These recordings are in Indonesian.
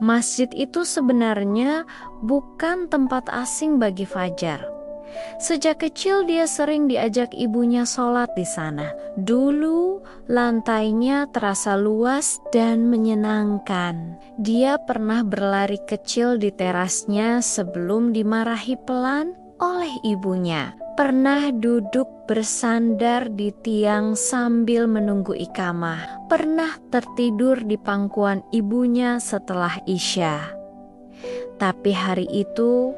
Masjid itu sebenarnya bukan tempat asing bagi Fajar. Sejak kecil dia sering diajak ibunya sholat di sana. Dulu lantainya terasa luas dan menyenangkan. Dia pernah berlari kecil di terasnya sebelum dimarahi pelan oleh ibunya. Pernah duduk bersandar di tiang sambil menunggu iqamah. Pernah tertidur di pangkuan ibunya setelah Isya. Tapi hari itu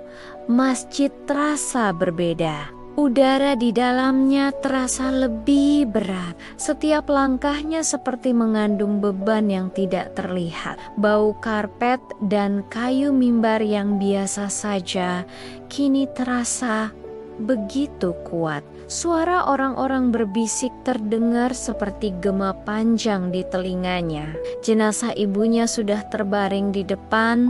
masjid terasa berbeda. Udara di dalamnya terasa lebih berat. Setiap langkahnya seperti mengandung beban yang tidak terlihat. Bau karpet dan kayu mimbar yang biasa saja kini terasa begitu kuat. Suara orang-orang berbisik terdengar seperti gema panjang di telinganya. Jenazah ibunya sudah terbaring di depan,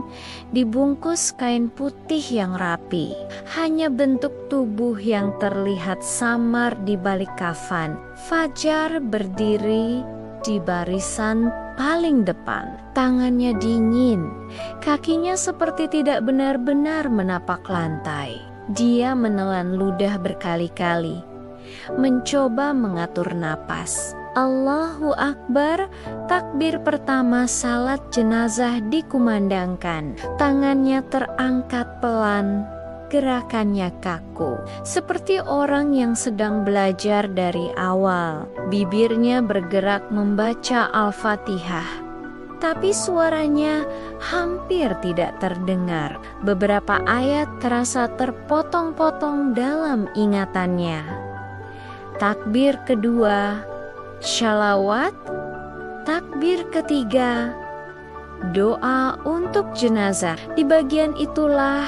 dibungkus kain putih yang rapi. Hanya bentuk tubuh yang terlihat samar di balik kafan. Fajar berdiri di barisan paling depan. Tangannya dingin, kakinya seperti tidak benar-benar menapak lantai. Dia menelan ludah berkali-kali, mencoba mengatur napas. Allahu Akbar, takbir pertama salat jenazah dikumandangkan. Tangannya terangkat pelan, gerakannya kaku, seperti orang yang sedang belajar dari awal. Bibirnya bergerak membaca Al-Fatihah, tapi suaranya hampir tidak terdengar. Beberapa ayat terasa terpotong-potong dalam ingatannya. Takbir kedua, shalawat. Takbir ketiga, doa untuk jenazah. Di bagian itulah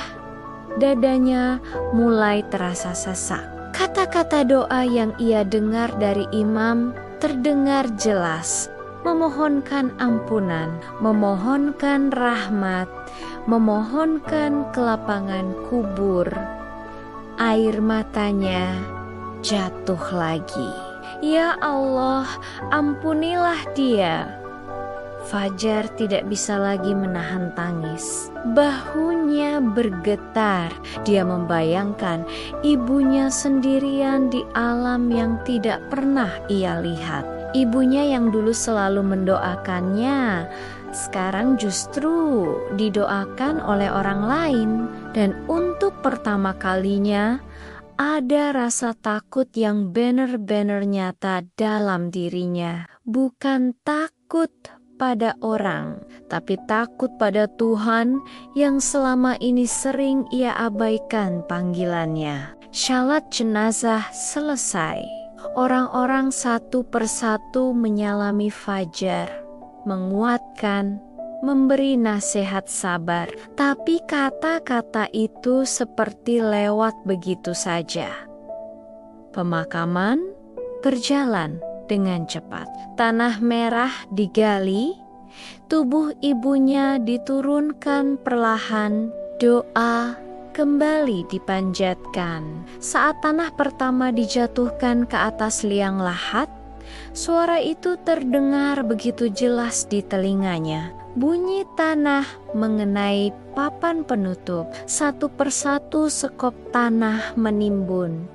dadanya mulai terasa sesak. Kata-kata doa yang ia dengar dari imam terdengar jelas. Memohonkan ampunan, memohonkan rahmat, memohonkan kelapangan kubur. Air matanya jatuh lagi. Ya Allah, ampunilah dia. Fajar tidak bisa lagi menahan tangis. Bahunya bergetar. Dia membayangkan ibunya sendirian di alam yang tidak pernah ia lihat. Ibunya yang dulu selalu mendoakannya, sekarang justru didoakan oleh orang lain. Dan untuk pertama kalinya, ada rasa takut yang benar-benar nyata dalam dirinya. Bukan takut pada orang, tapi takut pada Tuhan yang selama ini sering ia abaikan panggilannya. Salat jenazah selesai. Orang-orang satu persatu menyalami Fajar, menguatkan, memberi nasihat sabar. Tapi kata-kata itu seperti lewat begitu saja. Pemakaman berjalan dengan cepat. Tanah merah digali, tubuh ibunya diturunkan perlahan, doa kembali dipanjatkan. Saat tanah pertama dijatuhkan ke atas liang lahat, suara itu terdengar begitu jelas di telinganya. Bunyi tanah mengenai papan penutup, satu persatu sekop tanah menimbun.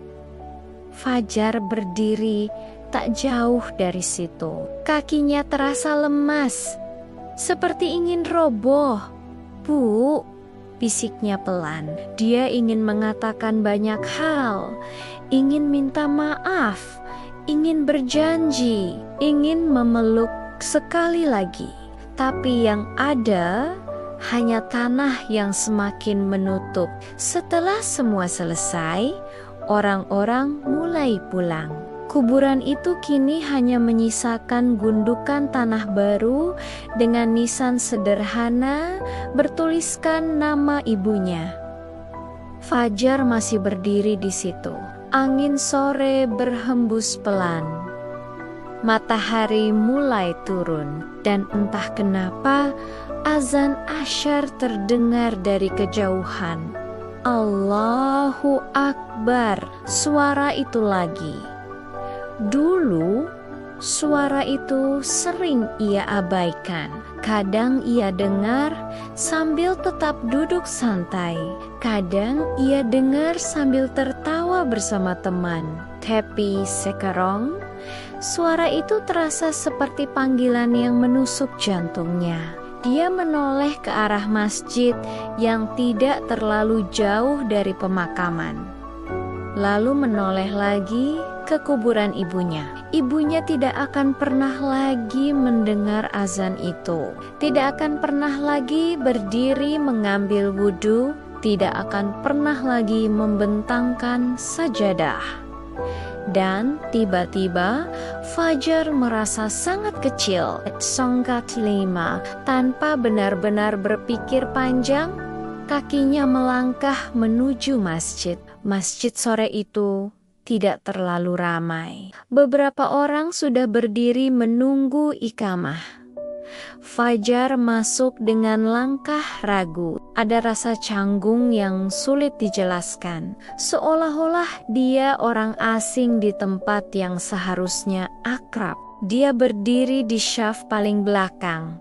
Fajar berdiri tak jauh dari situ. Kakinya terasa lemas, seperti ingin roboh. Bu, bisiknya pelan. Dia ingin mengatakan banyak hal, ingin minta maaf, ingin berjanji, ingin memeluk sekali lagi. Tapi yang ada hanya tanah yang semakin menutup. Setelah semua selesai, orang-orang mulai pulang. Kuburan itu kini hanya menyisakan gundukan tanah baru dengan nisan sederhana bertuliskan nama ibunya. Fajar masih berdiri di situ. Angin sore berhembus pelan. Matahari mulai turun dan entah kenapa azan asyar terdengar dari kejauhan. Allahu Akbar, suara itu lagi. Dulu Suara itu sering ia abaikan. Kadang ia dengar sambil tetap duduk santai. Kadang ia dengar sambil tertawa bersama teman. Tapi sekarang, suara itu terasa seperti panggilan yang menusuk jantungnya. Dia menoleh ke arah masjid yang tidak terlalu jauh dari pemakaman. Lalu menoleh lagi ke kuburan ibunya. Ibunya tidak akan pernah lagi mendengar azan itu. Tidak akan pernah lagi berdiri mengambil wudhu. Tidak akan pernah lagi membentangkan sajadah. Dan tiba-tiba Fajar merasa sangat kecil. Songkat 5, tanpa benar-benar berpikir panjang, kakinya melangkah menuju masjid. Masjid sore itu tidak terlalu ramai. Beberapa orang sudah berdiri menunggu iqamah. Fajar masuk dengan langkah ragu. Ada rasa canggung yang sulit dijelaskan. Seolah-olah dia orang asing di tempat yang seharusnya akrab. Dia berdiri di syaf paling belakang.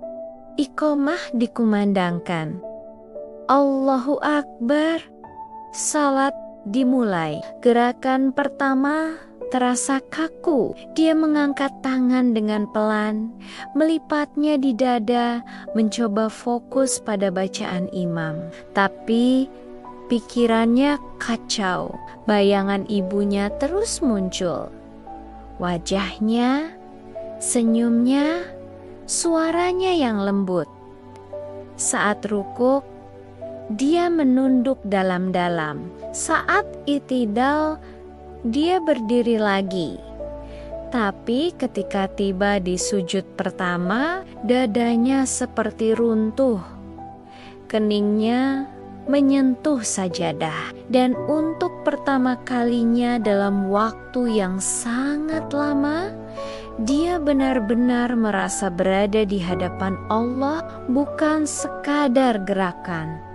Iqamah dikumandangkan. Allahu Akbar. Salat dimulai. Gerakan pertama terasa kaku. Dia mengangkat tangan dengan pelan, melipatnya di dada, mencoba fokus pada bacaan imam. Tapi pikirannya kacau. Bayangan ibunya terus muncul. Wajahnya, senyumnya, suaranya yang lembut. Saat rukuk, dia menunduk dalam-dalam. Saat i'tidal, dia berdiri lagi. Tapi ketika tiba di sujud pertama, dadanya seperti runtuh. Keningnya menyentuh sajadah. Dan untuk pertama kalinya dalam waktu yang sangat lama, dia benar-benar merasa berada di hadapan Allah, bukan sekadar gerakan.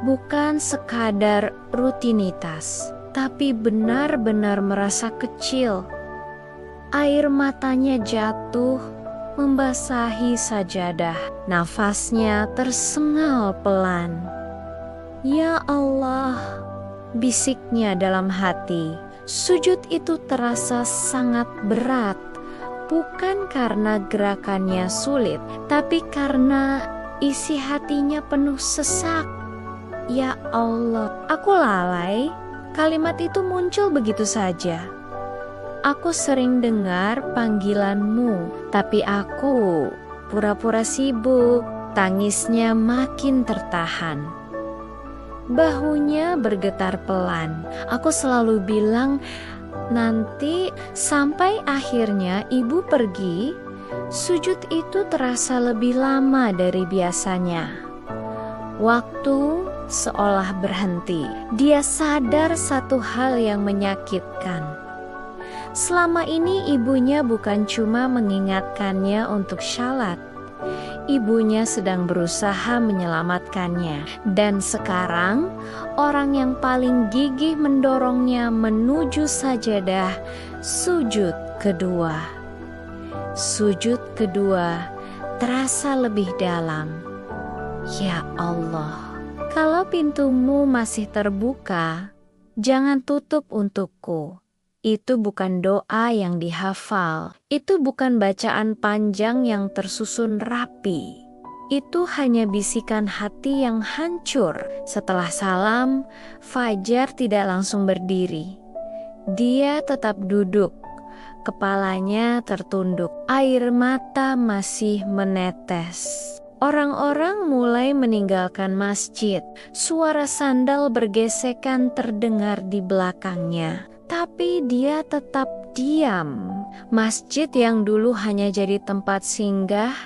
Bukan sekadar rutinitas, tapi benar-benar merasa kecil. Air matanya jatuh, membasahi sajadah. Nafasnya tersengal pelan. Ya Allah, bisiknya dalam hati. Sujud itu terasa sangat berat, bukan karena gerakannya sulit, tapi karena isi hatinya penuh sesak. Ya Allah, aku lalai. Kalimat itu muncul begitu saja. Aku sering dengar panggilanmu, tapi aku pura-pura sibuk. Tangisnya makin tertahan. Bahunya bergetar pelan. Aku selalu bilang nanti, sampai akhirnya ibu pergi. Sujud itu terasa lebih lama dari biasanya. Waktu seolah berhenti. Dia sadar satu hal yang menyakitkan. Selama ini ibunya bukan cuma mengingatkannya untuk shalat. Ibunya sedang berusaha menyelamatkannya. Dan sekarang orang yang paling gigih mendorongnya menuju sajadah sujud kedua. Sujud kedua terasa lebih dalam. Ya Allah, kalau pintumu masih terbuka, jangan tutup untukku. Itu bukan doa yang dihafal. Itu bukan bacaan panjang yang tersusun rapi. Itu hanya bisikan hati yang hancur. Setelah salam, Fajar tidak langsung berdiri. Dia tetap duduk. Kepalanya tertunduk. Air mata masih menetes. Orang-orang mulai meninggalkan masjid. Suara sandal bergesekan terdengar di belakangnya. Tapi dia tetap diam. Masjid yang dulu hanya jadi tempat singgah,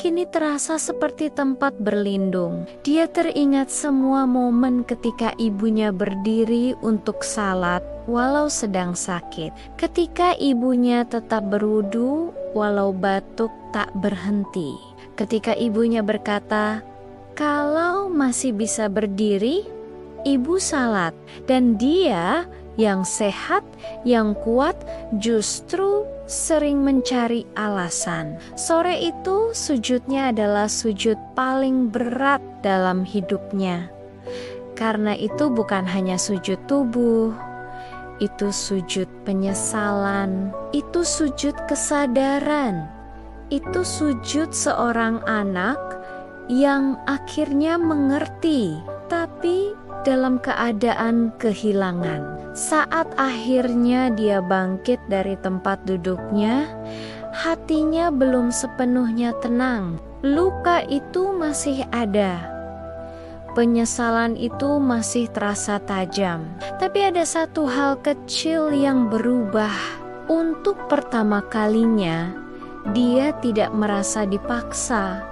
kini terasa seperti tempat berlindung. Dia teringat semua momen ketika ibunya berdiri untuk salat walau sedang sakit. Ketika ibunya tetap berwudu walau batuk tak berhenti. Ketika ibunya berkata, kalau masih bisa berdiri, ibu salat. Dan dia Yang sehat, yang kuat, justru sering mencari alasan. Sore itu sujudnya adalah sujud paling berat dalam hidupnya. Karena itu bukan hanya sujud tubuh, itu sujud penyesalan, itu sujud kesadaran, itu sujud seorang anak yang akhirnya mengerti, tapi dalam keadaan kehilangan. Saat akhirnya dia bangkit dari tempat duduknya, hatinya belum sepenuhnya tenang. Luka itu masih ada. Penyesalan itu masih terasa tajam. Tapi ada satu hal kecil yang berubah. Untuk pertama kalinya, dia tidak merasa dipaksa.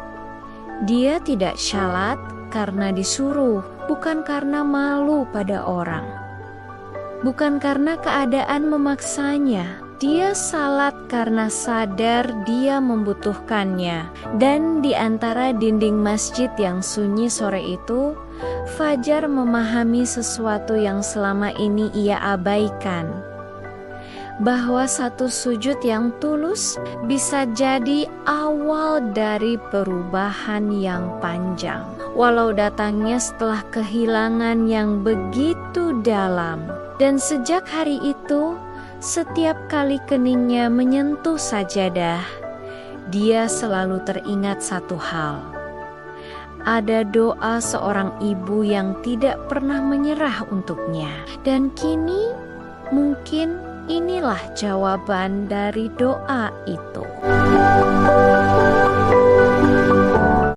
Dia tidak syalat karena disuruh, bukan karena malu pada orang. Bukan karena keadaan memaksanya. Dia salat karena sadar dia membutuhkannya. Dan di antara dinding masjid yang sunyi sore itu, Fajar memahami sesuatu yang selama ini ia abaikan. Bahwa satu sujud yang tulus bisa jadi awal dari perubahan yang panjang. Walau datangnya setelah kehilangan yang begitu dalam. Dan sejak hari itu, setiap kali keningnya menyentuh sajadah, dia selalu teringat satu hal. Ada doa seorang ibu yang tidak pernah menyerah untuknya. Dan kini mungkin inilah jawaban dari doa itu.